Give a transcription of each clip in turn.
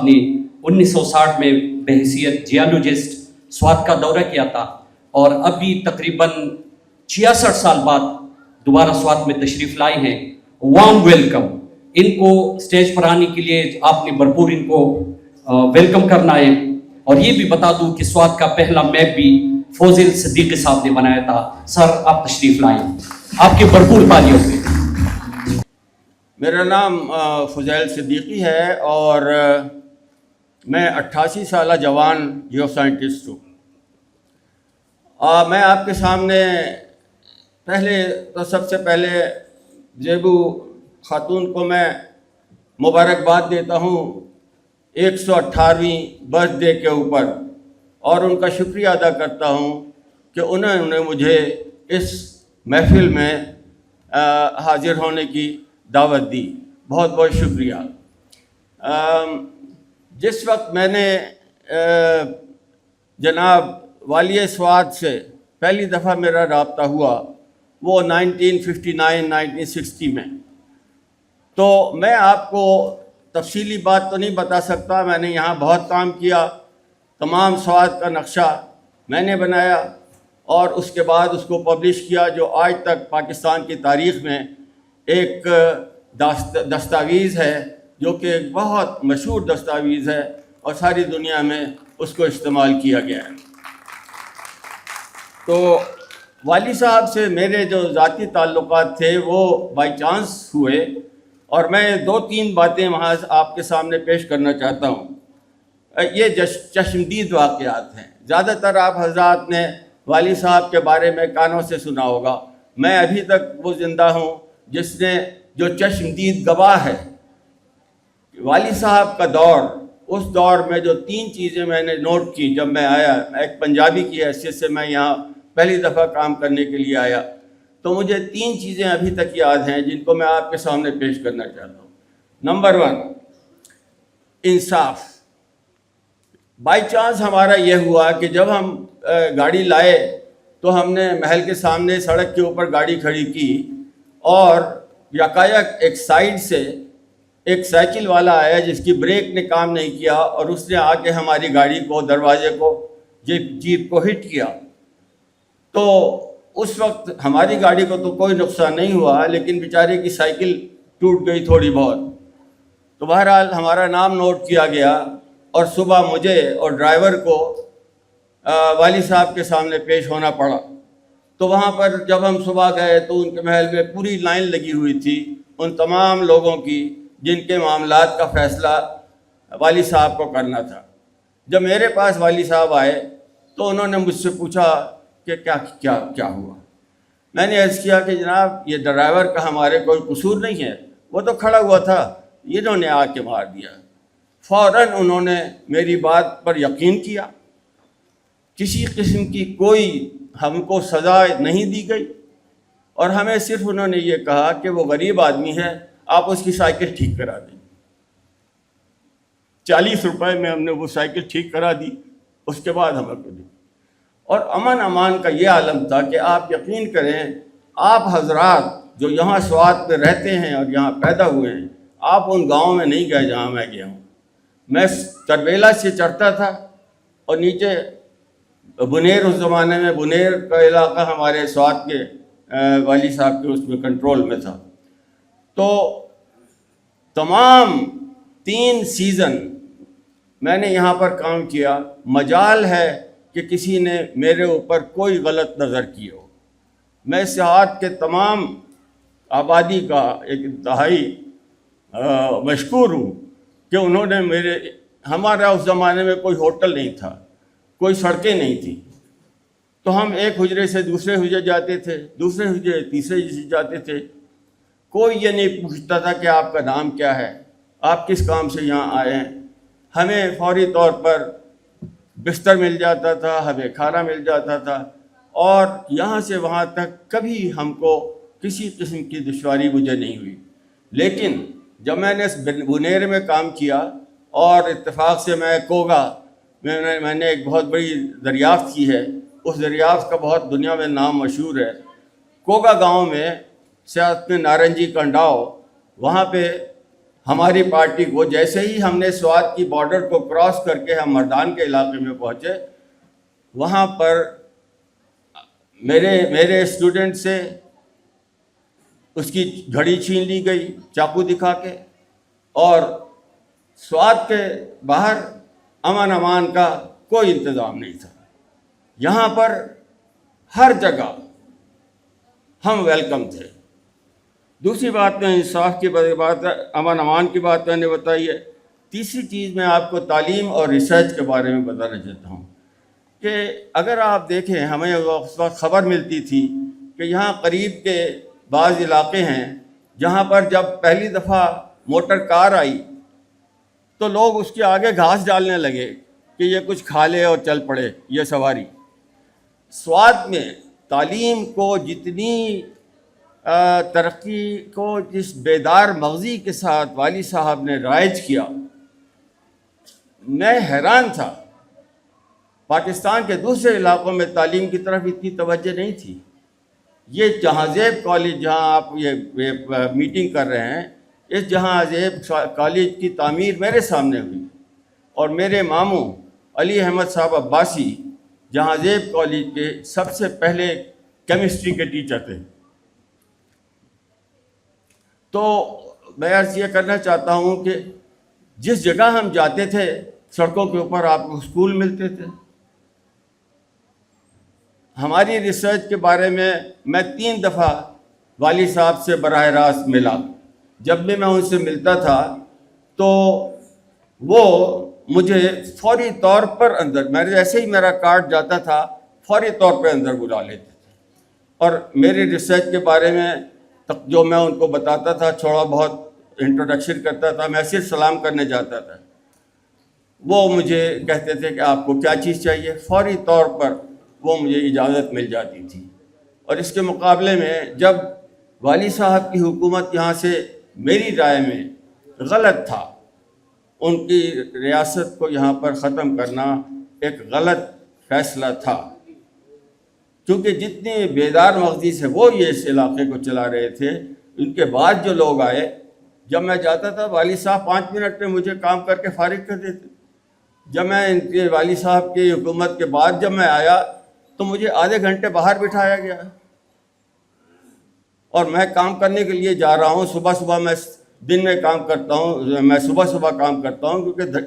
صاحب نے 1960 میں بحیثیت جیالوجسٹ سوات کا دورہ کیا تھا، اور ابھی تقریباً 66 سال بعد دوبارہ سوات میں تشریف لائے ہیں. Warm welcome. ان کو اسٹیج پر آنے کے لیے آپ نے بھرپور ان کو ویلکم کرنا ہے. اور یہ بھی بتا دوں کہ سوات کا پہلا میپ بھی فوزل صدیقی صاحب نے بنایا تھا. سر آپ تشریف لائیں، آپ کی بھرپور تالیوں سے. میرا نام فضیل صدیقی ہے اور میں 88 سالہ جوان جیو سائنٹسٹ ہوں. میں آپ کے سامنے سب سے پہلے زیبو خاتون کو میں مبارکباد دیتا ہوں 118ویں برتھ ڈے کے اوپر، اور ان کا شکریہ ادا کرتا ہوں کہ انہوں نے مجھے اس محفل میں حاضر ہونے کی دعوت دی. بہت بہت شکریہ. جس وقت میں نے جناب والی سوات سے پہلی دفعہ میرا رابطہ ہوا وہ 1959-1960 میں، تو میں آپ کو تفصیلی بات تو نہیں بتا سکتا. میں نے یہاں بہت کام کیا، تمام سوات کا نقشہ میں نے بنایا اور اس کے بعد اس کو پبلش کیا، جو آج تک پاکستان کی تاریخ میں ایک دستاویز ہے، جو کہ ایک بہت مشہور دستاویز ہے اور ساری دنیا میں اس کو استعمال کیا گیا ہے. تو والی صاحب سے میرے جو ذاتی تعلقات تھے وہ بائی چانس ہوئے، اور میں 2-3 باتیں وہاں آپ کے سامنے پیش کرنا چاہتا ہوں. یہ چشمدید واقعات ہیں. زیادہ تر آپ حضرات نے والی صاحب کے بارے میں کانوں سے سنا ہوگا. میں ابھی تک وہ زندہ ہوں جس نے جو چشمدید گواہ ہے. والی صاحب کا دور، اس دور میں جو 3 چیزیں میں نے نوٹ کی جب میں آیا، ایک پنجابی کی حیثیت سے میں یہاں پہلی دفعہ کام کرنے کے لیے آیا، تو مجھے 3 چیزیں ابھی تک یاد ہیں جن کو میں آپ کے سامنے پیش کرنا چاہتا ہوں. نمبر 1، انصاف. بائی چانس ہمارا یہ ہوا کہ جب ہم گاڑی لائے تو ہم نے محل کے سامنے سڑک کے اوپر گاڑی کھڑی کی، اور یکایک ایک سائیڈ سے ایک سائیکل والا آیا جس کی بریک نے کام نہیں کیا، اور اس نے آ کے ہماری گاڑی کو، دروازے کو، جیپ کو ہٹ کیا. تو اس وقت ہماری گاڑی کو تو کوئی نقصان نہیں ہوا، لیکن بیچارے کی سائیکل ٹوٹ گئی تھوڑی بہت. تو بہرحال ہمارا نام نوٹ کیا گیا، اور صبح مجھے اور ڈرائیور کو والی صاحب کے سامنے پیش ہونا پڑا. تو وہاں پر جب ہم صبح گئے تو ان کے محل میں پوری لائن لگی ہوئی تھی ان تمام لوگوں کی جن کے معاملات کا فیصلہ والی صاحب کو کرنا تھا. جب میرے پاس والی صاحب آئے تو انہوں نے مجھ سے پوچھا کہ کیا ہوا. میں نے عرض کیا کہ جناب یہ ڈرائیور کا ہمارے کوئی قصور نہیں ہے، وہ تو کھڑا ہوا تھا، انہوں نے آ کے مار دیا. فوراً انہوں نے میری بات پر یقین کیا. کسی قسم کی کوئی ہم کو سزا نہیں دی گئی، اور ہمیں صرف انہوں نے یہ کہا کہ وہ غریب آدمی ہے، آپ اس کی سائیکل ٹھیک کرا دیں. 40 روپے میں ہم نے وہ سائیکل ٹھیک کرا دی. اس کے بعد ہمیں کو دی، اور امن امان کا یہ عالم تھا کہ آپ یقین کریں، آپ حضرات جو یہاں سوات میں رہتے ہیں اور یہاں پیدا ہوئے ہیں، آپ ان گاؤں میں نہیں گئے جہاں میں گیا ہوں. میں تربیلا سے چڑھتا تھا اور نیچے بنیر، اس زمانے میں بنیر کا علاقہ ہمارے سوات کے والی صاحب کے اس میں کنٹرول میں تھا. تو تمام 3 سیزن میں نے یہاں پر کام کیا. مجال ہے کہ کسی نے میرے اوپر کوئی غلط نظر کی ہو. میں سیاحت کے تمام آبادی کا ایک انتہائی مشکور ہوں کہ انہوں نے ہمارا اس زمانے میں کوئی ہوٹل نہیں تھا، کوئی سڑکیں نہیں تھیں. تو ہم ایک حجرے سے دوسرے حجرے جاتے تھے، دوسرے حجرے تیسرے حجرے جاتے تھے. کوئی یہ نہیں پوچھتا تھا کہ آپ کا نام کیا ہے، آپ کس کام سے یہاں آئے ہیں. ہمیں فوری طور پر بستر مل جاتا تھا، ہمیں کھانا مل جاتا تھا، اور یہاں سے وہاں تک کبھی ہم کو کسی قسم کی دشواری مجھے نہیں ہوئی. لیکن جب میں نے بنیر میں کام کیا اور اتفاق سے میں کوگا میں نے ایک بہت بڑی دریافت کی ہے، اس دریافت کا بہت دنیا میں نام مشہور ہے. کوگا گاؤں میں سیاحت میں نارنجی کنڈاؤ، وہاں پہ ہماری پارٹی کو جیسے ہی ہم نے سوات کی بارڈر کو کراس کر کے ہم مردان کے علاقے میں پہنچے، وہاں پر میرے اسٹوڈنٹ سے اس کی گھڑی چھین لی گئی چاقو دکھا کے، اور سوات کے باہر امن امان کا کوئی انتظام نہیں تھا۔ یہاں پر ہر جگہ ہم ویلکم تھے۔ دوسری بات میں انصاف کی بات، امن امان کی بات میں نے بتائی ہے۔ تیسری چیز میں آپ کو تعلیم اور ریسرچ کے بارے میں بتانا چاہتا ہوں کہ اگر آپ دیکھیں، ہمیں اس وقت خبر ملتی تھی کہ یہاں قریب کے بعض علاقے ہیں جہاں پر جب پہلی دفعہ موٹر کار آئی تو لوگ اس کے آگے گھاس ڈالنے لگے کہ یہ کچھ کھا لے اور چل پڑے یہ سواری۔ سوات میں تعلیم کو جتنی ترقی کو جس بیدار مغزی کے ساتھ والی صاحب نے رائج کیا، میں حیران تھا۔ پاکستان کے دوسرے علاقوں میں تعلیم کی طرف اتنی توجہ نہیں تھی۔ یہ جہاں زیب کالج جہاں آپ یہ میٹنگ کر رہے ہیں، اس جہاں زیب کالج کی تعمیر میرے سامنے ہوئی، اور میرے ماموں علی احمد صاحب عباسی جہاں زیب کالج کے سب سے پہلے کیمسٹری کے ٹیچر تھے۔ تو میں عرض یہ کرنا چاہتا ہوں کہ جس جگہ ہم جاتے تھے سڑکوں کے اوپر آپ کو اسکول ملتے تھے۔ ہماری ریسرچ کے بارے میں 3 دفعہ والی صاحب سے براہ راست ملا۔ جب بھی میں ان سے ملتا تھا تو وہ مجھے فوری طور پر اندر، میں جیسے ہی میرا کارڈ جاتا تھا فوری طور پہ اندر بلا لیتے تھے، اور میری ریسرچ کے بارے میں جو میں ان کو بتاتا تھا، تھوڑا بہت انٹروڈکشن کرتا تھا، میں صرف سلام کرنے جاتا تھا، وہ مجھے کہتے تھے کہ آپ کو کیا چیز چاہیے، فوری طور پر وہ مجھے اجازت مل جاتی تھی۔ اور اس کے مقابلے میں جب والی صاحب کی حکومت یہاں سے میری رائے میں غلط تھا، ان کی ریاست کو یہاں پر ختم کرنا ایک غلط فیصلہ تھا، کیونکہ جتنے بیدار مغزی سے وہ یہ اس علاقے کو چلا رہے تھے، ان کے بعد جو لوگ آئے، جب میں جاتا تھا والی صاحب 5 منٹ میں مجھے کام کر کے فارغ کر دیتے۔ جب میں ان کے والی صاحب کی حکومت کے بعد جب میں آیا تو مجھے آدھے گھنٹے باہر بٹھایا گیا، اور میں کام کرنے کے لیے جا رہا ہوں۔ صبح میں دن میں کام کرتا ہوں، میں صبح کام کرتا ہوں کیونکہ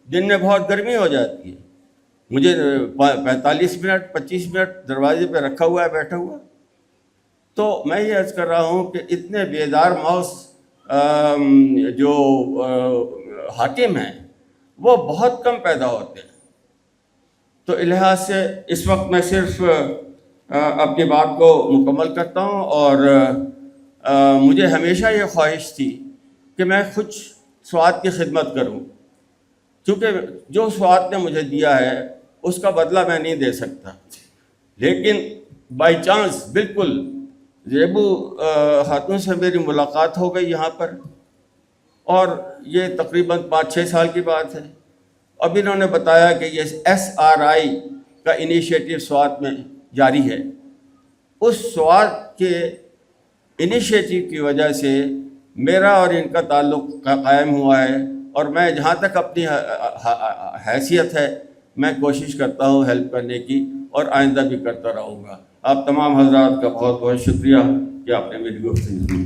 دن میں بہت گرمی ہو جاتی ہے۔ مجھے 45 منٹ 25 منٹ دروازے پہ رکھا ہوا ہے، بیٹھا ہوا۔ تو میں یہ عرض کر رہا ہوں کہ اتنے بیدار مغز جو حاکم ہیں وہ بہت کم پیدا ہوتے ہیں۔ تو لحاظ سے اس وقت میں صرف اپنی بات کو مکمل کرتا ہوں، اور مجھے ہمیشہ یہ خواہش تھی کہ میں کچھ سوات کی خدمت کروں، کیونکہ جو سوات نے مجھے دیا ہے اس کا بدلہ میں نہیں دے سکتا۔ لیکن بائی چانس بالکل زیبو خاتون سے میری ملاقات ہو گئی یہاں پر، اور یہ تقریباً 5-6 سال کی بات ہے۔ اب انہوں نے بتایا کہ یہ SRI کا انیشیٹو سوات میں جاری ہے۔ اس سوات کے انیشیٹو کی وجہ سے میرا اور ان کا تعلق قائم ہوا ہے، اور میں جہاں تک اپنی حیثیت ہے میں کوشش کرتا ہوں ہیلپ کرنے کی، اور آئندہ بھی کرتا رہوں گا۔ آپ تمام حضرات کا بہت بہت شکریہ کہ آپ نے میری گفتگو سنی۔